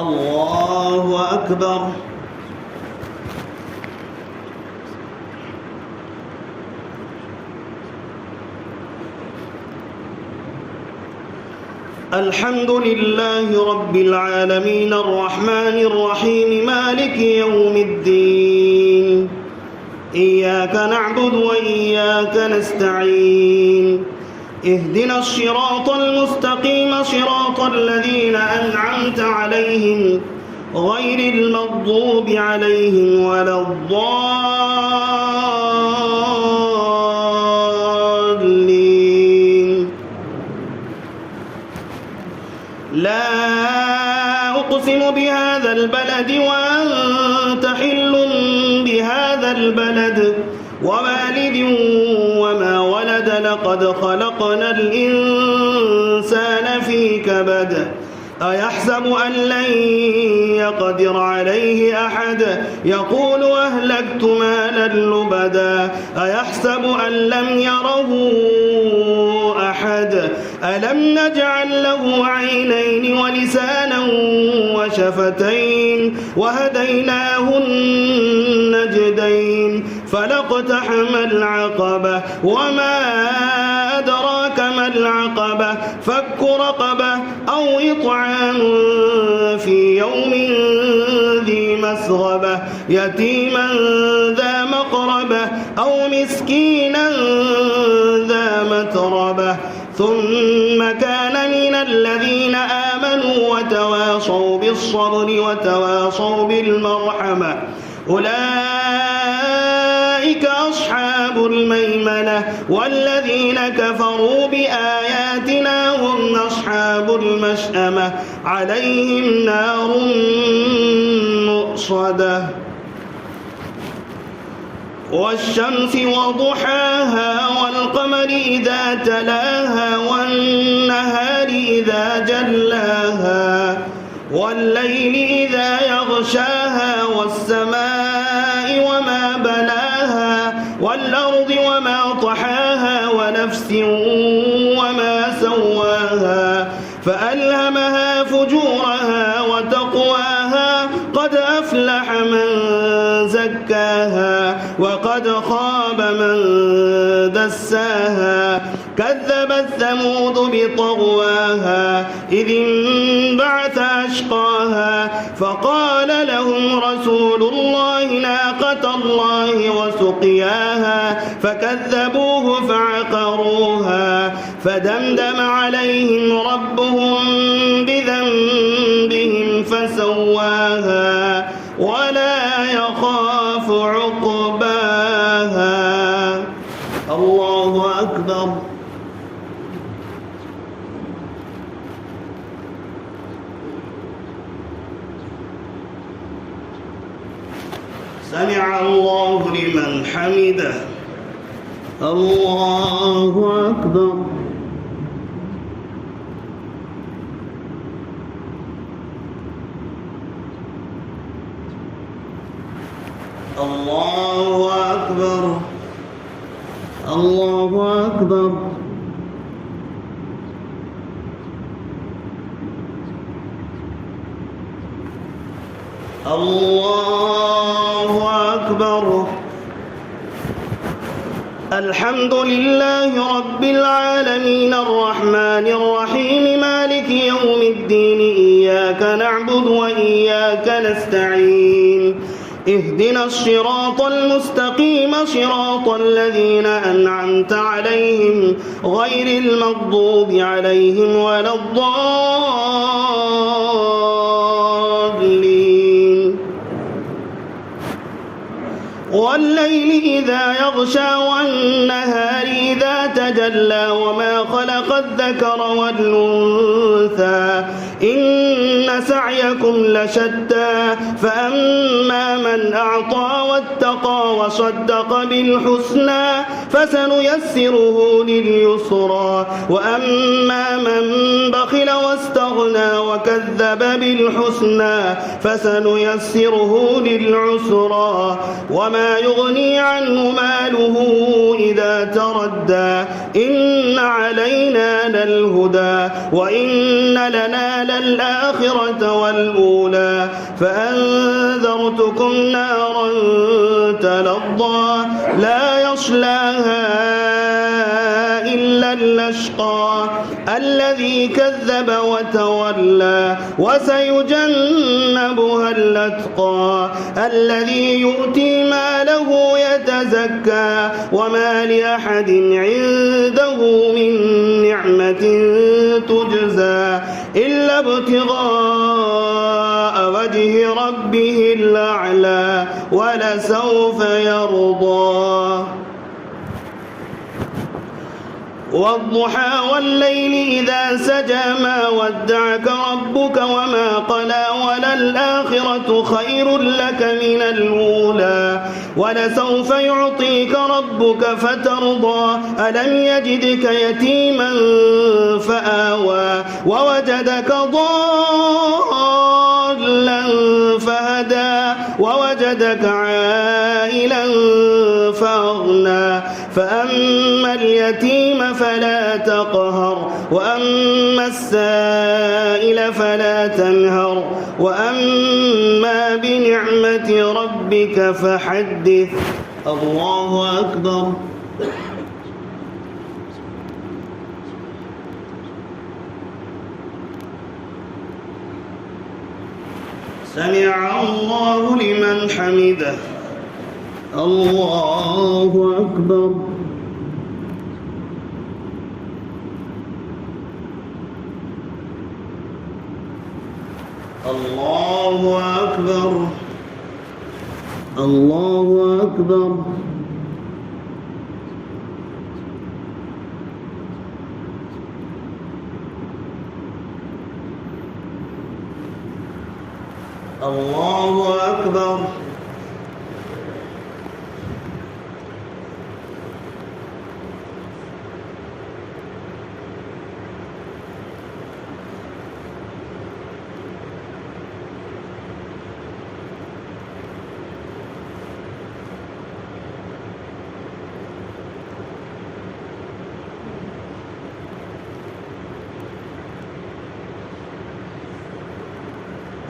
الله أكبر. الحمد لله رب العالمين الرحمن الرحيم مالك يوم الدين. إياك نعبد وإياك نستعين. اهدنا الصراط المستقيم صراط الذين أنعمت عليهم غير المغضوب عليهم ولا الضالين. لا أقسم بهذا البلد وأنت حل بهذا البلد ووالد وما ولد لقد خلقنا الإنسان في كبد. أيحسب أن لن يقدر عليه أحد يقول أهلكت مالا لبدا. أيحسب أن لم يره أحد ألم نجعل له عينين ولسانا وشفتين وهديناه النجدين فلاقتحم العقبة وما أدراك ما العقبة فك رقبة أو إطعام في يوم ذي مسغبة يتيما ذا مقربة أو مسكينا ذا متربة ثم كان من الذين آمنوا وتواصوا بالصبر وتواصوا بالمرحمة أولئك أصحاب الميمنة والذين كفروا بآياتنا هم أصحاب المشأمة عليهم نار مؤصدة. والشمس وضحاها والقمر إذا تلاها والنهار إذا جلاها والليل إذا يغشاها والسماء وما بناها والأرض وما طحاها ونفس وما سواها فألهمها فجورها وتقواها قد أفلح من زكاها وقد خاب من دساها. كذبت ثمود بطغواها إذ انبعث أشقاها فقال لهم رسول الله ناقة الله وسقياها فكذبوه فعقروها فدمدم عليهم ربهم بذنبهم فسواها ولا يخاف عقباها. الله أكبر. سمع الله لمن حمده. الله أكبر. الله أكبر. الله أكبر. الله أكبر. الحمد لله رب العالمين الرحمن الرحيم مالك يوم الدين. إياك نعبد وإياك نستعين. اهدنا الصراط المستقيم صراط الذين أنعمت عليهم غير المغضوب عليهم ولا الضالين. والليل إذا يغشى والنهار إذا تجلى وما خلق الذكر والأنثى إن سعيكم لشتى فأما من أعطى واتقى وصدق بالحسنى فسنيسره لليسرى وأما من بخل واستغنى وكذب بالحسنى فسنيسره للعسرى وما يغني عنه ماله إذا تردى إن علينا للهدى وإن لنا للآخرة الأولى فأنذرتكم نارا تلظى لا يصلاها إلا الأشقى الذي كذب وتولى وسيجنبها الأتقى الذي يؤتي ماله يتزكى وما لأحد عنده من نعمة تجزى إلا ابتغاء وجه ربه الأعلى ولسوف يرضى والضحى والليل إذا سجى ما ودعك ربك وما قلى وللآخرة خير لك من الأولى ولسوف يعطيك ربك فترضى ألم يجدك يتيما فآوى ووجدك ضالا فهدى ووجدك عائلا فأغنى فأما اليتيم فلا تقهر وأما السائل فلا تنهر وأما بنعمة ربك فحدث. الله أكبر. سمع الله لمن حمده. الله أكبر. الله أكبر. الله أكبر. الله أكبر.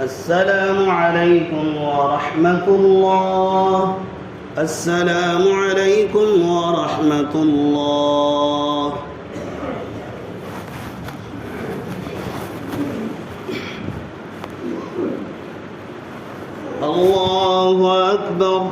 السلام عليكم ورحمة الله. السلام عليكم ورحمة الله. الله أكبر.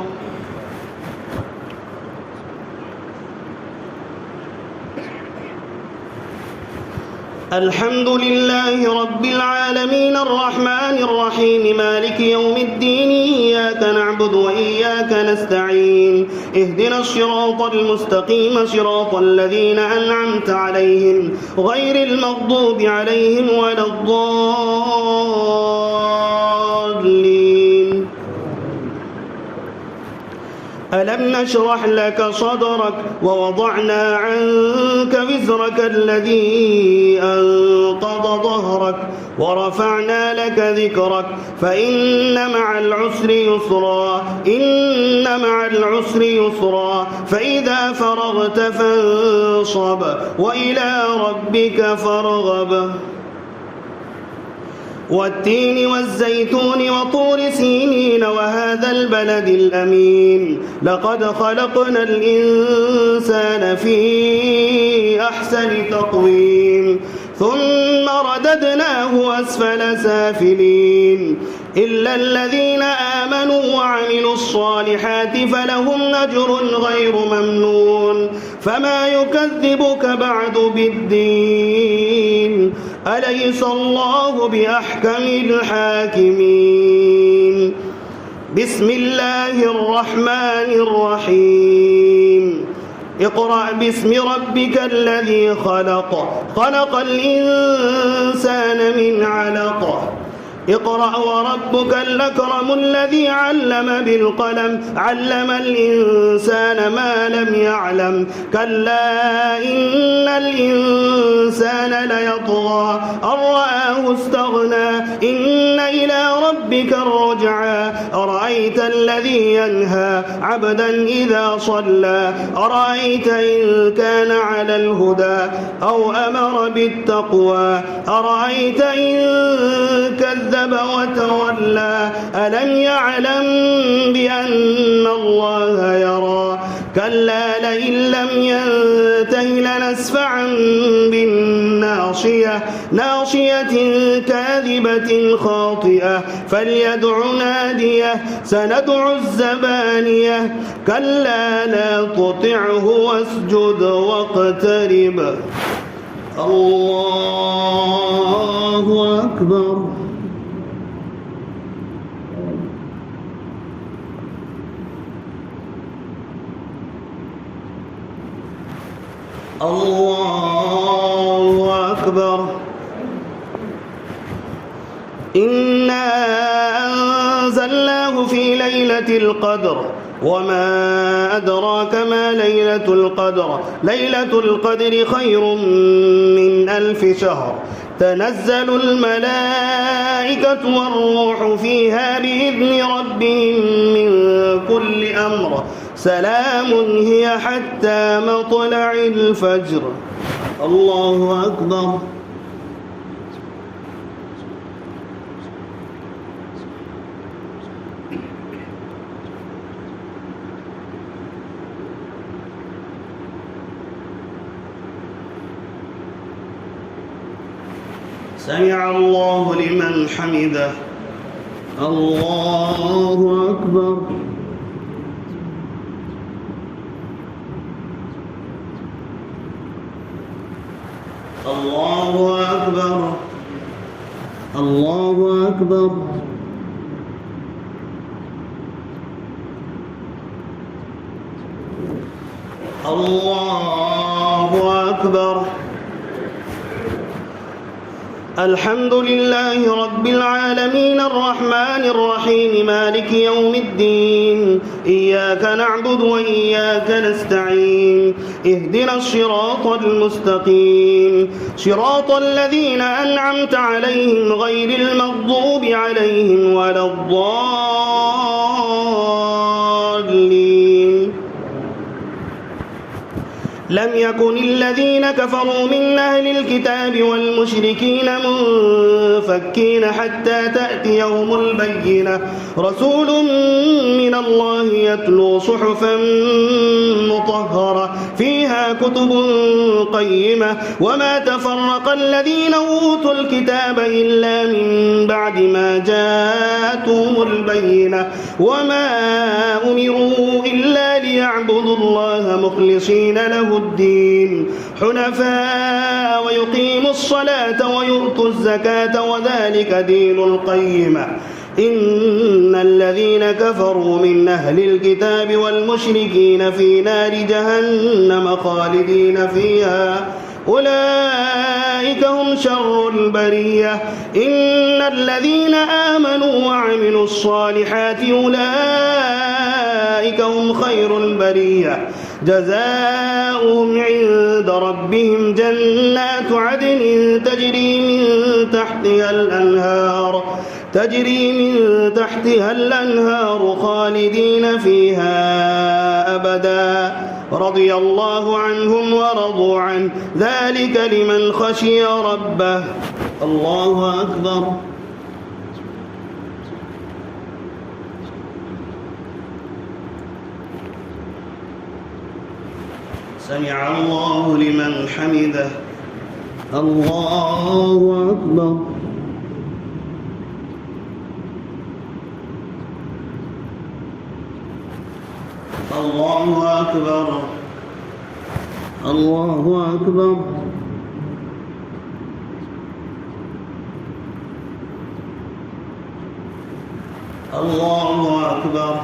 الحمد لله رب العالمين الرحمن الرحيم مالك يوم الدين إياك نعبد وإياك نستعين اهدنا الصراط المستقيم صراط الذين أنعمت عليهم غير المغضوب عليهم ولا الضالين. ألم نشرح لك صدرك ووضعنا عنك وزرك الذي أنقض ظهرك ورفعنا لك ذكرك فإن مع العسر يسرا إن مع العسر يسرا فإذا فرغت فانصب وإلى ربك فارغب. والتين والزيتون وطور سينين وهذا البلد الأمين لقد خلقنا الإنسان في أحسن تقويم ثم رددناه أسفل سافلين إلا الذين آمنوا وعملوا الصالحات فلهم أجر غير ممنون فما يكذبك بعد بالدين أليس الله بأحكم الحاكمين. بسم الله الرحمن الرحيم. اقرأ باسم ربك الذي خلق خلق الإنسان من علق اقرأ وربك الأكرم الذي علم بالقلم علم الإنسان ما لم يعلم كلا إن الإنسان ليطغى يطغى أن رآه استغنى إن إلى ربك الرجعى أرأيت الذي ينهى عبدا إذا صلى أرأيت إن كان على الهدى أو أمر بالتقوى أرأيت إن كذب وتولى ألم يعلم بأن الله يرى كلا لئن لم ينته لنسفعا بالناصية ناصية كاذبة خاطئة فليدع ناديه سندع الزبانية كلا لا تطعه واسجد واقترب الله أكبر الله أكبر إنا أنزلناه في ليلة القدر وما أدراك ما ليلة القدر ليلة القدر خير من 1000 شهر تنزل الملائكة والروح فيها بإذن ربهم من كل أمر سلام هي حتى مطلع الفجر الله أكبر سمع الله لمن حمده الله أكبر الله أكبر الله أكبر الله أكبر الحمد لله رب العالمين الرحمن الرحيم مالك يوم الدين إياك نعبد وإياك نستعين اهدنا الصراط المستقيم صراط الذين أنعمت عليهم غير المغضوب عليهم ولا الضالين لم يكن الذين كفروا من أهل الكتاب والمشركين منفكين حتى تأتيهم البينة رسول من الله يتلو صحفا مطهرة فيها كتب قيمة وما تفرق الذين أوتوا الكتاب إلا من بعد ما جاءتهم البينة وما أمروا إلا ليعبدوا الله مخلصين له الدين حنفاء ويقيموا الصلاة ويؤتوا الزكاة وذلك دين القيمة إن الذين كفروا من أهل الكتاب والمشركين في نار جهنم خالدين فيها أولئك هم شر البرية إن الذين آمنوا وعملوا الصالحات أولئك هم خير البرية جزاؤهم عند ربهم جنات عدن تجري من تحتها الأنهار خالدين فيها أبدا رضي الله عنهم ورضوا عنه ذلك لمن خشي ربه الله أكبر سمع الله لمن حمده الله أكبر الله أكبر الله أكبر الله أكبر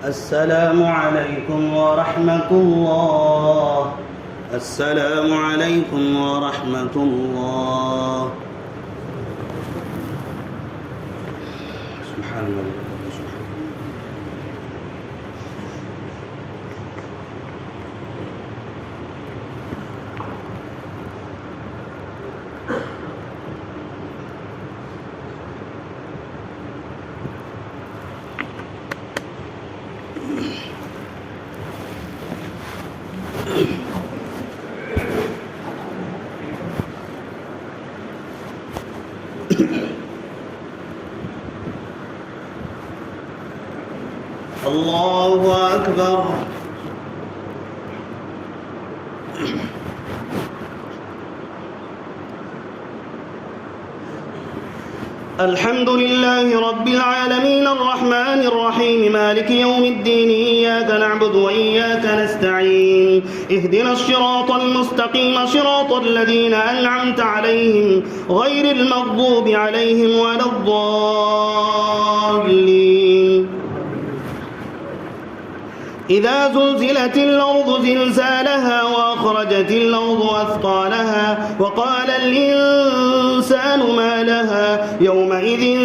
السلام عليكم ورحمة الله. السلام عليكم ورحمة الله. سبحان الله. الله أكبر. الحمد لله رب العالمين الرحمن الرحيم مالك يوم الدين إياك نعبد وإياك نستعين اهدنا الصراط المستقيم صراط الذين أنعمت عليهم غير المغضوب عليهم ولا الضالين. إذا زلزلت الأرض زلزالها وأخرجت الأرض أثقالها وقال الإنسان ما لها يومئذ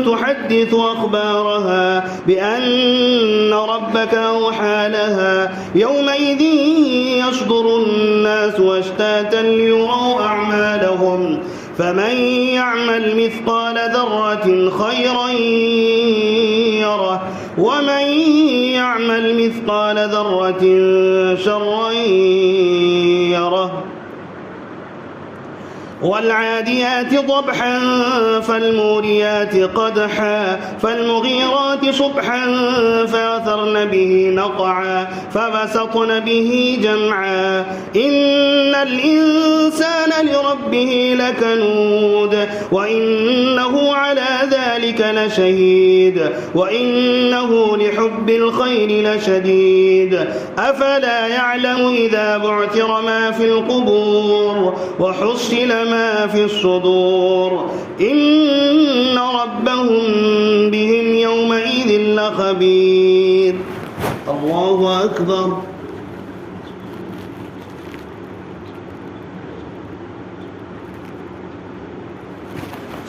تحدث أخبارها بأن ربك أوحى لها يومئذ يصدر الناس أشتاتا ليروا أعمالهم فمن يعمل مثقال ذرة خيرا يره ومن يعمل مثقال ذرة شرا يره. والعاديات ضبحا فالموريات قدحا فالمغيرات صبحا فأثرن به نقعا فبسطن به جمعا إن الإنسان لربه لكنود وإنه على ذلك لشهيد وإنه لحب الخير لشديد. أفلا يعلم إذا بعثر ما في القبور وحصل ما في الصدور إن ربهم بهم يومئذ لخبير. الله أكبر.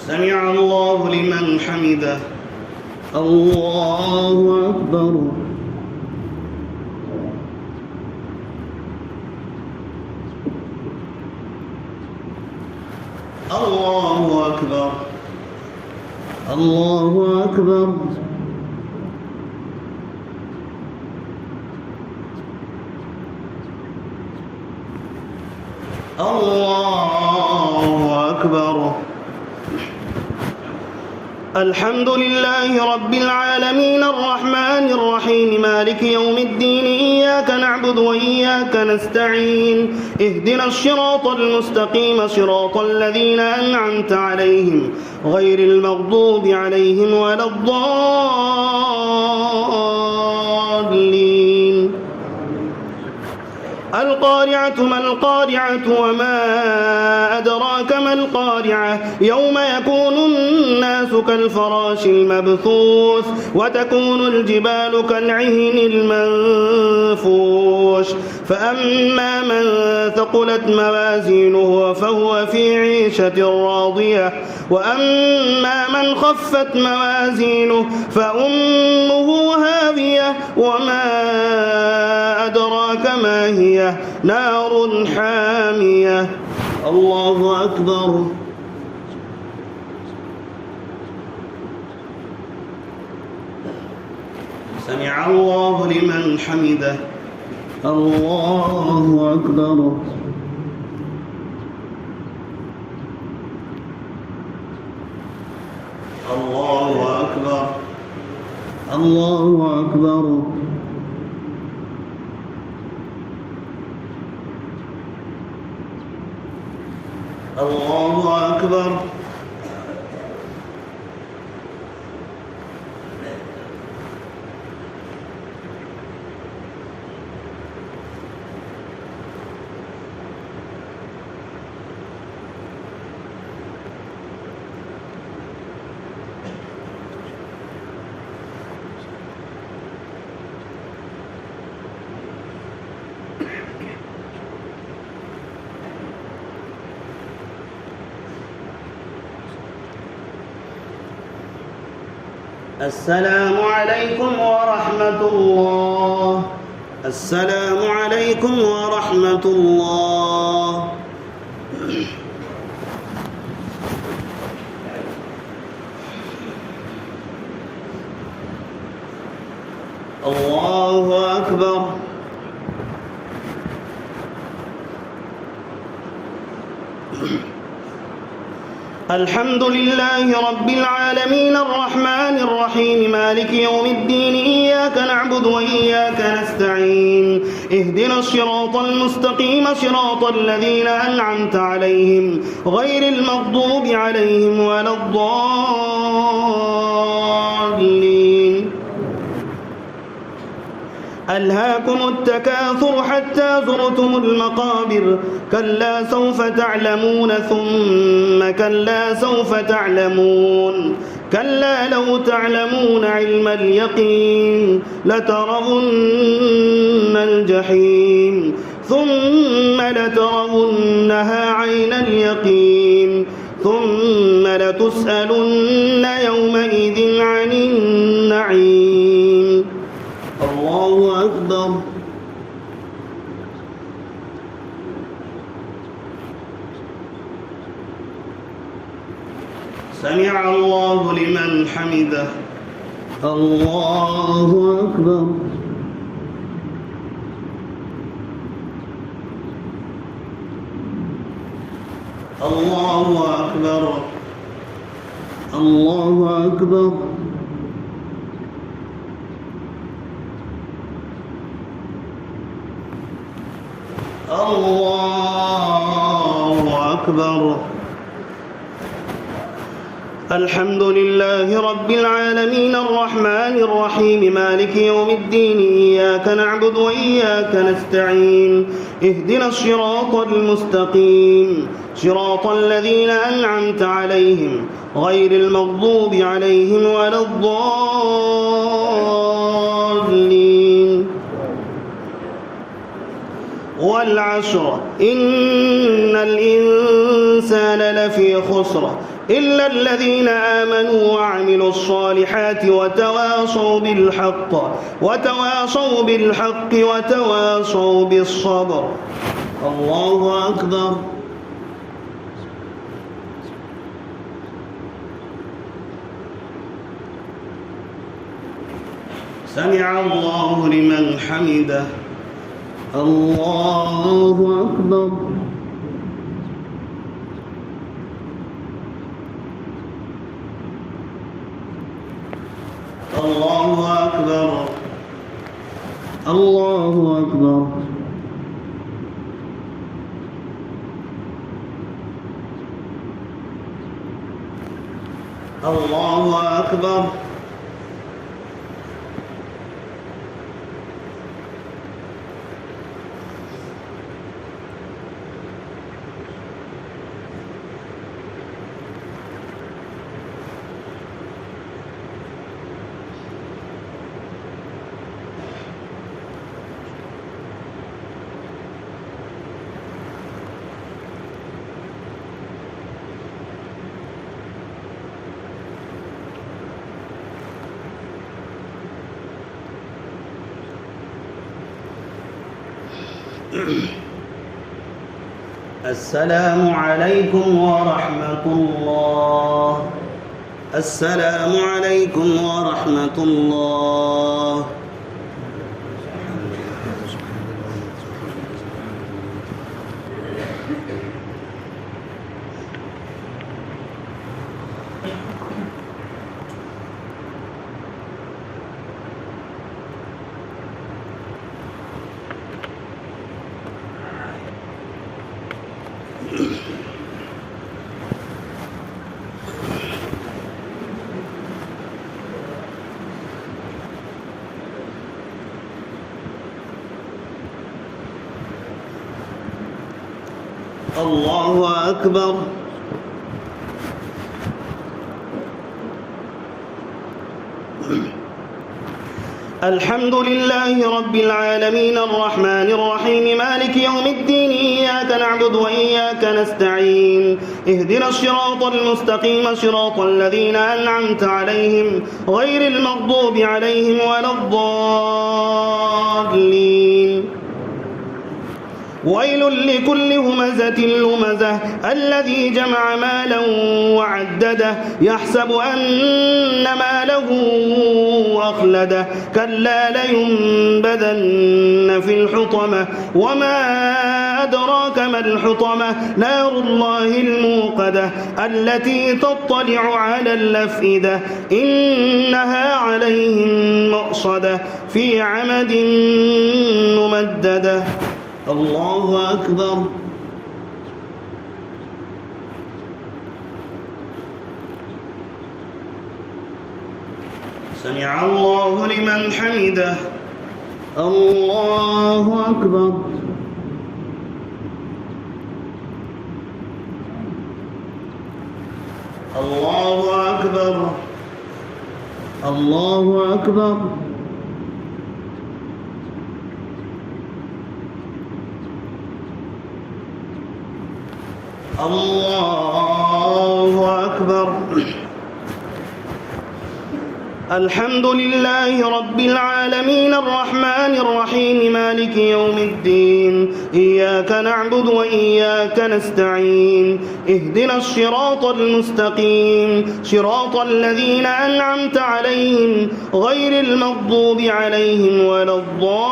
سمع الله لمن حمده. الله أكبر. الله أكبر. الله أكبر. الله أكبر. الحمد لله رب العالمين الرحمن الرحيم مالك يوم الدين إياك نعبد وإياك نستعين اهدنا الصراط المستقيم صراط الذين أنعمت عليهم غير المغضوب عليهم ولا الضالين. القارعة ما القارعة وما أدراك ما القارعة يوم يكون الناس كالفراش المبثوث وتكون الجبال كالعهن المنفوش فأما من ثقلت موازينه فهو في عيشة راضية وأما من خفت موازينه فأمه هاوية وما أدراك ما هي نار حامية. الله أكبر. سمع الله لمن حمده. الله أكبر. الله أكبر. الله أكبر. الله أكبر. السلام عليكم ورحمة الله. السلام عليكم ورحمة الله. الله أكبر. الحمد لله رب العالمين الرحمن الرحيم مالك يوم الدين إياك نعبد وإياك نستعين اهدنا الصراط المستقيم صراط الذين أنعمت عليهم غير المغضوب عليهم ولا الضالين. ألهاكم التكاثر حتى زرتم المقابر كلا سوف تعلمون ثم كلا سوف تعلمون كلا لو تعلمون علم اليقين لترون الجحيم ثم لترونها عين اليقين ثم لتسألن يومئذ عن النعيم. الله أكبر. سمع الله لمن حمده. الله أكبر. الله أكبر. الله أكبر. الله أكبر. الحمد لله رب العالمين الرحمن الرحيم مالك يوم الدين إياك نعبد وإياك نستعين اهدنا الصراط المستقيم صراط الذين أنعمت عليهم غير المغضوب عليهم ولا الضالين. والعشر إن الإنسان لفي خسر إلا الذين آمنوا وعملوا الصالحات وتواصوا بالحق وتواصوا بالصبر. الله أكبر. سمع الله لمن حمده. الله أكبر. الله أكبر. الله أكبر. الله أكبر. السلام عليكم ورحمة الله. السلام عليكم ورحمة الله. الله أكبر. الحمد لله رب العالمين الرحمن الرحيم مالك يوم الدين إياك نعبد وإياك نستعين اهدنا الصراط المستقيم صراط الذين أنعمت عليهم غير المغضوب عليهم ولا الضالين ويل لكل همزة لمزة الذي جمع مالا وعدده يحسب أن ماله أخلده كلا لينبذن في الحطمة وما أدراك ما الحطمة نار الله الموقدة التي تطلع على الأفئدة إنها عليهم مؤصدة في عمد ممددة الله أكبر سمع الله لمن حمده الله أكبر الله أكبر الله أكبر الله أكبر الحمد لله رب العالمين الرحمن الرحيم مالك يوم الدين إياك نعبد وإياك نستعين اهدنا الصراط المستقيم صراط الذين أنعمت عليهم غير المغضوب عليهم ولا الضالين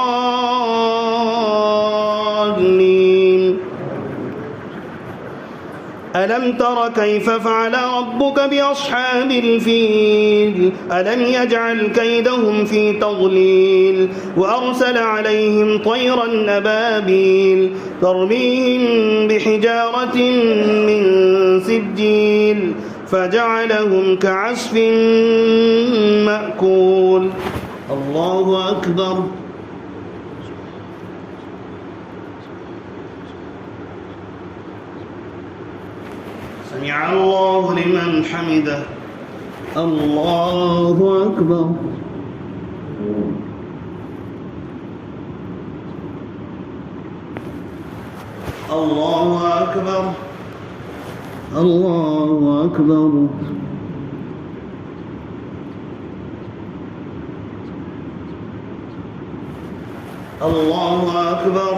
ألم تر كيف فعل ربك بأصحاب الفيل ألم يجعل كيدهم في تضليل وأرسل عليهم طيرا أبابيل ترميهم بحجارة من سجيل فجعلهم كعصف مأكول الله أكبر سمع الله لمن حمده الله أكبر الله أكبر الله أكبر الله أكبر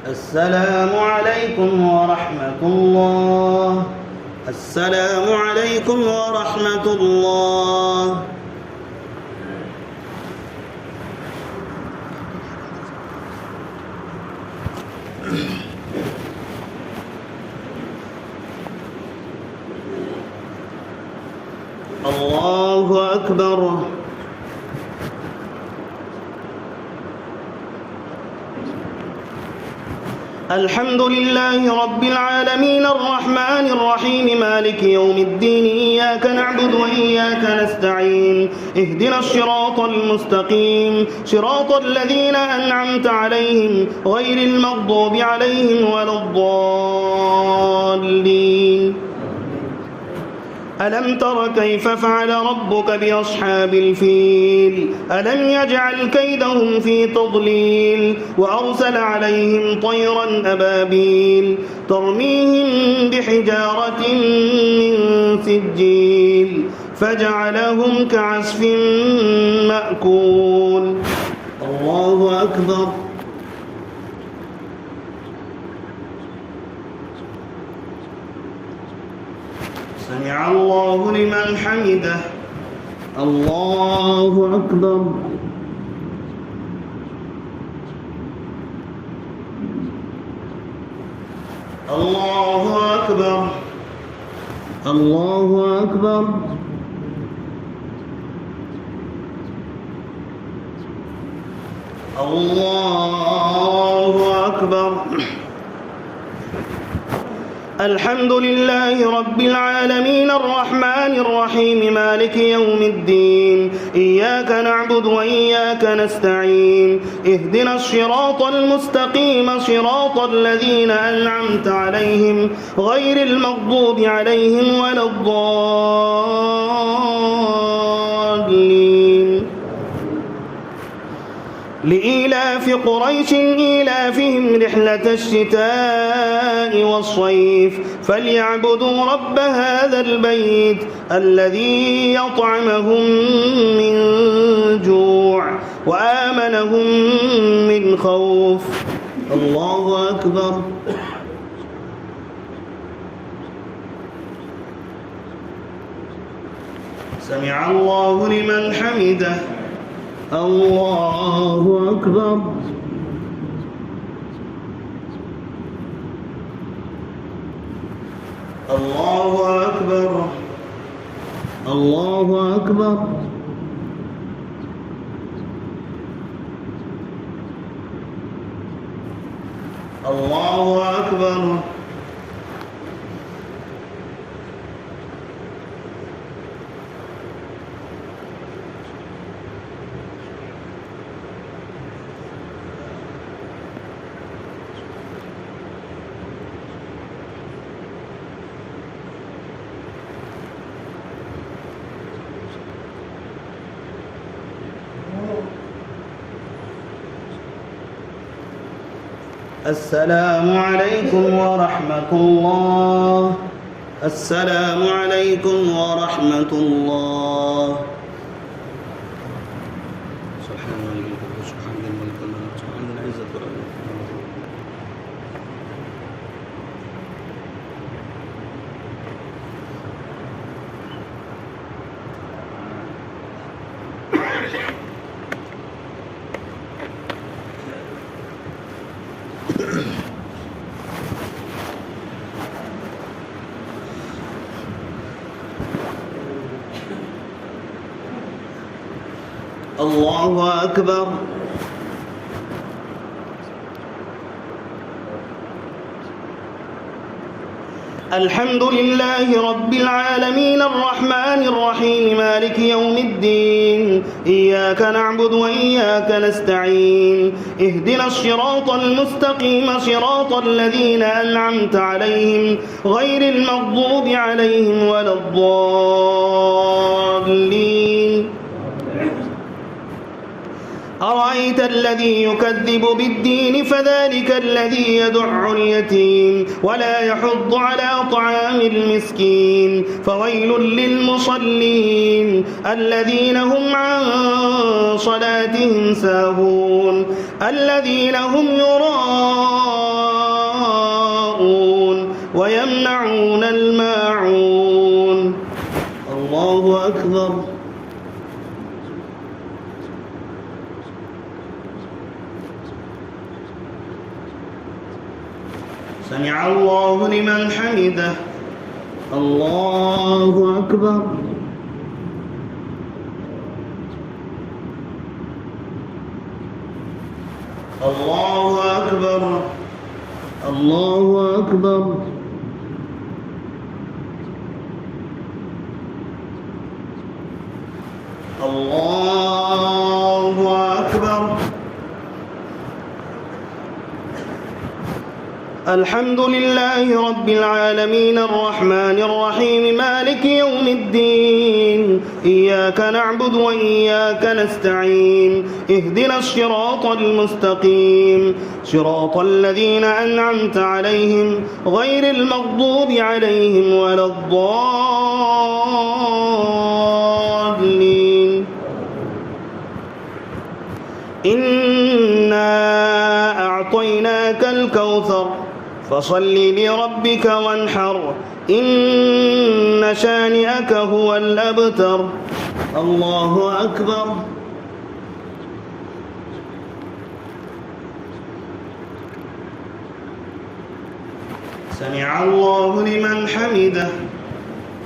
السلام عليكم ورحمة الله السلام عليكم ورحمة الله الله أكبر الحمد لله رب العالمين الرحمن الرحيم مالك يوم الدين إياك نعبد وإياك نستعين اهدنا الصراط المستقيم صراط الذين أنعمت عليهم غير المغضوب عليهم ولا الضالين ألم تر كيف فعل ربك بأصحاب الفيل ألم يجعل كيدهم في تضليل وأرسل عليهم طيرا أبابيل ترميهم بحجارة من سجيل فجعلهم كعصف مأكول الله أكبر سمع الله لمن حمده الله أكبر الله أكبر الله أكبر. الله أكبر. الحمد لله رب العالمين الرحمن الرحيم مالك يوم الدين إياك نعبد وإياك نستعين اهدنا الصراط المستقيم صراط الذين أنعمت عليهم غير المغضوب عليهم ولا الضالين. لإيلاف قريش إيلافهم رحلة الشتاء والصيف فليعبدوا رب هذا البيت الذي يطعمهم من جوع وآمنهم من خوف. الله أكبر. سمع الله لمن حمده. الله أكبر. الله أكبر. الله أكبر. الله أكبر. السلام عليكم ورحمة الله. السلام عليكم ورحمة الله. سبحان الملك سبحان الملك سبحان العزة الله أكبر. الحمد لله رب العالمين الرحمن الرحيم مالك يوم الدين إياك نعبد وإياك نستعين اهدنا الصراط المستقيم صراط الذين أنعمت عليهم غير المغضوب عليهم ولا الضالين. أرأيت الذي يكذب بالدين فذلك الذي يدع اليتيم ولا يحض على طعام المسكين فويل للمصلين الذين هم عن صلاتهم ساهون الذين هم يراءون ويمنعون الماعون. الله أكبر. سمع الله لمن حمده. الله أكبر. الله أكبر. الله أكبر. الله أكبر. الحمد لله رب العالمين الرحمن الرحيم مالك يوم الدين إياك نعبد وإياك نستعين اهدنا الصراط المستقيم صراط الذين أنعمت عليهم غير المغضوب عليهم ولا الضالين. إنا أعطيناك الكوثر فصل لربك وانحر إن شانئك هو الأبتر. الله أكبر. سمع الله لمن حمده.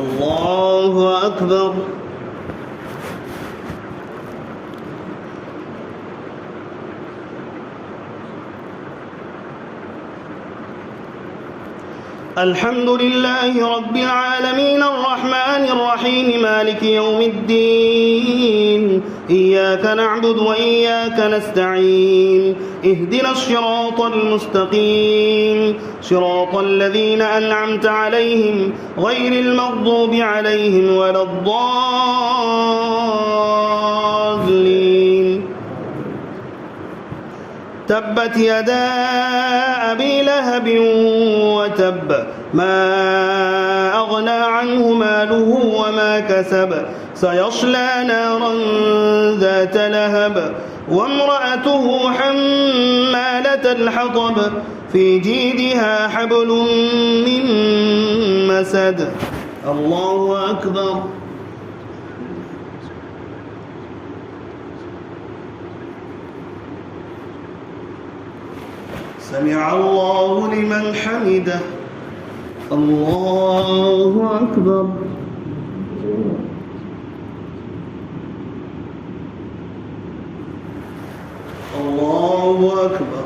الله أكبر. الحمد لله رب العالمين الرحمن الرحيم مالك يوم الدين إياك نعبد وإياك نستعين اهدنا الصراط المستقيم صراط الذين أنعمت عليهم غير المغضوب عليهم ولا الضالين. تبت يدا أبي لهب وتب ما أغنى عنه ماله وما كسب سيصلى نارا ذات لهب وامرأته حمالة الحطب في جيدها حبل من مسد. الله أكبر. سمع الله لمن حمده. الله أكبر. الله أكبر.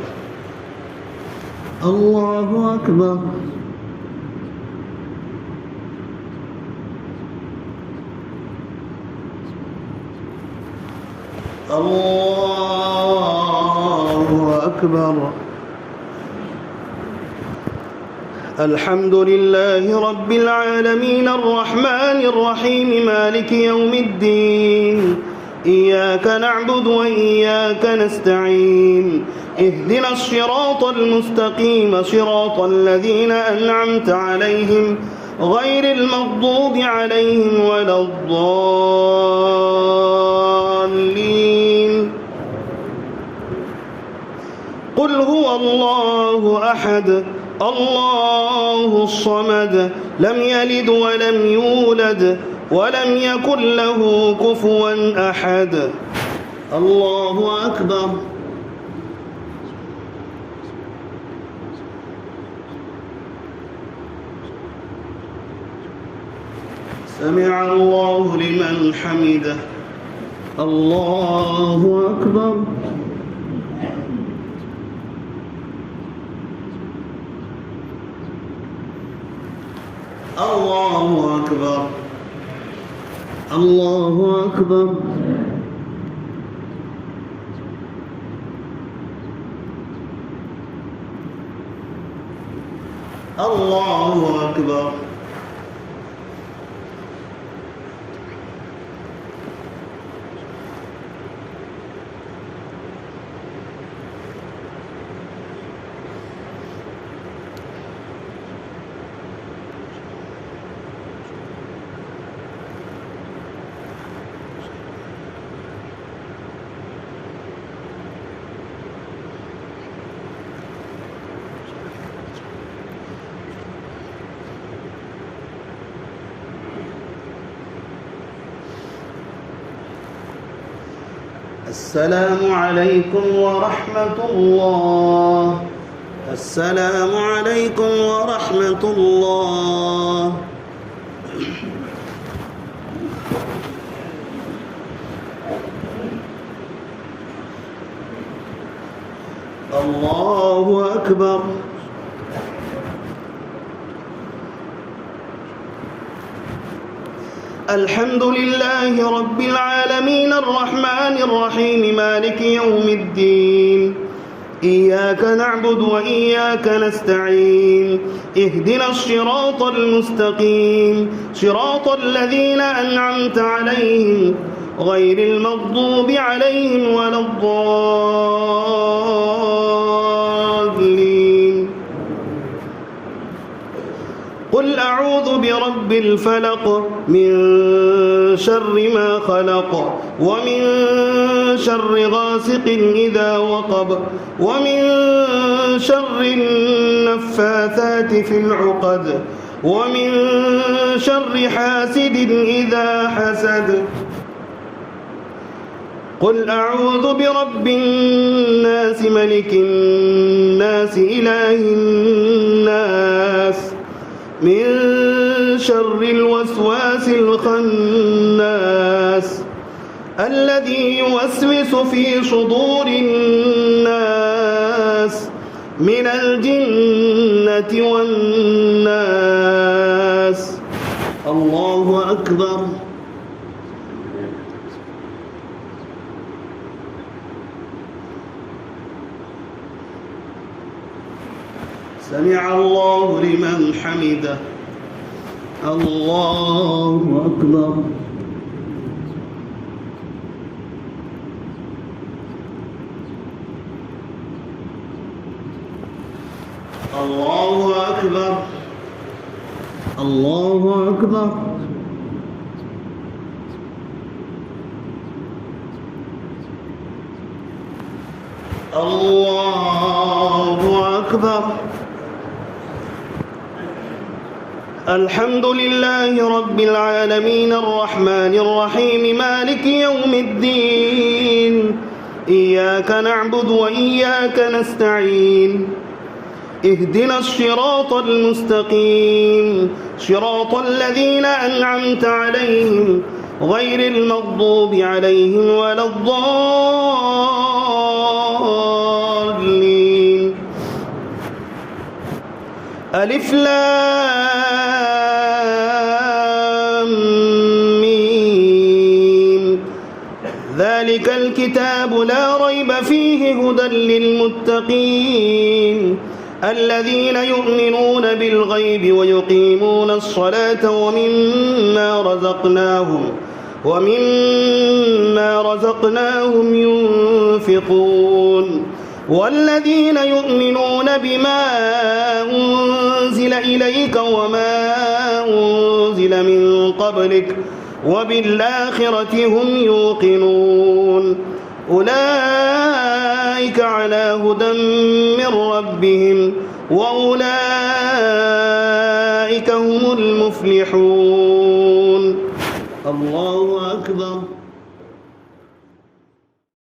الله أكبر. الله أكبر. الحمد لله رب العالمين الرحمن الرحيم مالك يوم الدين إياك نعبد وإياك نستعين اهدنا الصراط المستقيم صراط الذين أنعمت عليهم غير المغضوب عليهم ولا الضالين. قل هو الله أحد الله الصمد لم يلد ولم يولد ولم يكن له كفوا أحد. الله أكبر. سمع الله لمن حمده. الله أكبر. الله أكبر. الله أكبر. الله أكبر. السلام عليكم ورحمة الله. السلام عليكم ورحمة الله. الله أكبر. الحمد لله رب العالمين الرحمن الرحيم مالك يوم الدين إياك نعبد وإياك نستعين اهدنا الصراط المستقيم صراط الذين أنعمت عليهم غير المغضوب عليهم ولا الضالين. قل أعوذ برب الفلق من شر ما خلق ومن شر غاسق إذا وقب ومن شر النفاثات في العقد ومن شر حاسد إذا حسد. قل أعوذ برب الناس ملك الناس إله الناس من شر الوسواس الخناس الذي يوسوس في صدور الناس من الجنة والناس. الله أكبر. سمع الله لمن حمده. الله أكبر. الله أكبر. الله أكبر. الله أكبر. الحمد لله رب العالمين الرحمن الرحيم مالك يوم الدين إياك نعبد وإياك نستعين اهدنا الصراط المستقيم صراط الذين أنعمت عليهم غير المغضوب عليهم ولا الضالين. ألف لام ميم ذلك الكتاب لا ريب فيه هدى للمتقين الذين يؤمنون بالغيب ويقيمون الصلاة ومما رزقناهم ينفقون والذين يؤمنون بما أنزل إليك وما أنزل من قبلك وبالآخرة هم يوقنون أولئك على هدى من ربهم وأولئك هم المفلحون. الله